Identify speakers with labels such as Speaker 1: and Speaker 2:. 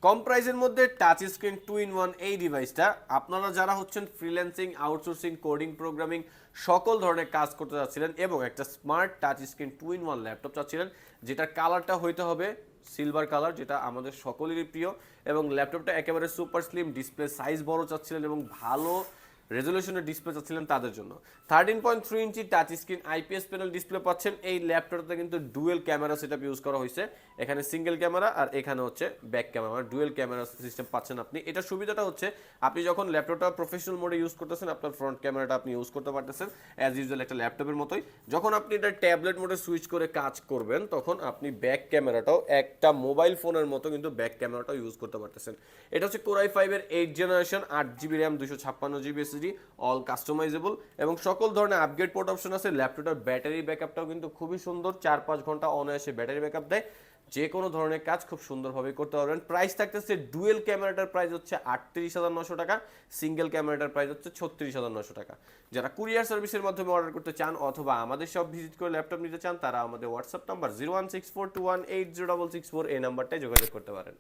Speaker 1: কম প্রাইসের মধ্যে touch screen 2 in 1 এই ডিভাইসটা আপনারা যারা হচ্ছেন ফ্রিল্যান্সিং, আউটসোর্সিং, কোডিং, প্রোগ্রামিং সকল ধরনের কাজ করতে যাচ্ছিলেন এবং একটা smart touch screen 2 in 1 laptop চাচ্ছিলেন, যেটার কালারটা হইতে হবে সিলভার কালার, যেটা আমাদের সকলেরই প্রিয়, এবং ল্যাপটপটা একেবারে সুপার স্লিম, ডিসপ্লে সাইজ বড় চাচ্ছিলেন এবং ভালো রেজলিউশনের ডিসপ্লে চাচ্ছিলেন তাদের জন্য 13.3 ইঞ্চি touch screen IPS panel display পাচ্ছেন। এই ল্যাপটপটাতে কিন্তু ডুয়েল ক্যামেরা সেটআপ ইউজ করা হয়েছে, এখানে সিঙ্গেল ক্যামেরা আর এখানে হচ্ছে back camera, dual camera system পাচ্ছেন আপনি। এটা সুবিধাটা হচ্ছে আপনি যখন ল্যাপটপটা প্রফেশনাল মোডে ইউজ করতেছেন আপনার ফ্রন্ট ক্যামেরাটা আপনি ইউজ করতে পারতেছেন অ্যাজ ইউজুয়াল একটা ল্যাপটপের মতোই। যখন আপনি এটা ট্যাবলেট মোডে সুইচ করে কাজ করবেন তখন আপনি ব্যাক ক্যামেরাটাও একটা মোবাইল ফোনের মতো কিন্তু ব্যাক ক্যামেরাটাও ইউজ করতে পারতেছেন। এটা হচ্ছে Core i5-এর 8th generation, 8 GB RAM, 256 GB SSD, all customisable এবং সকল ধরনের আপগ্রেড পোর্ট অপশন আছে। ল্যাপটপটার ব্যাটারি ব্যাকআপটাও কিন্তু খুবই সুন্দর, 4-5 ঘন্টা অনায়াসে ব্যাটারি ব্যাকআপ দেয়, যে কোনো ধরনের কাজ খুব সুন্দরভাবে করতে পারবেন। প্রাইস থাকতেছে ডুয়েল ক্যামেরাটার প্রাইস হচ্ছে 38,900 টাকা, সিঙ্গেল ক্যামেরাটার প্রাইস হচ্ছে 36,900 টাকা। যারা কুরিয়ার সার্ভিসের মাধ্যমে অর্ডার করতে চান অথবা আমাদের সব ভিজিট করে ল্যাপটপ নিতে চান তারা আমাদের হোয়াটসঅ্যাপ নাম্বার 01642180664 এই নাম্বারটায় যোগাযোগ করতে পারেন।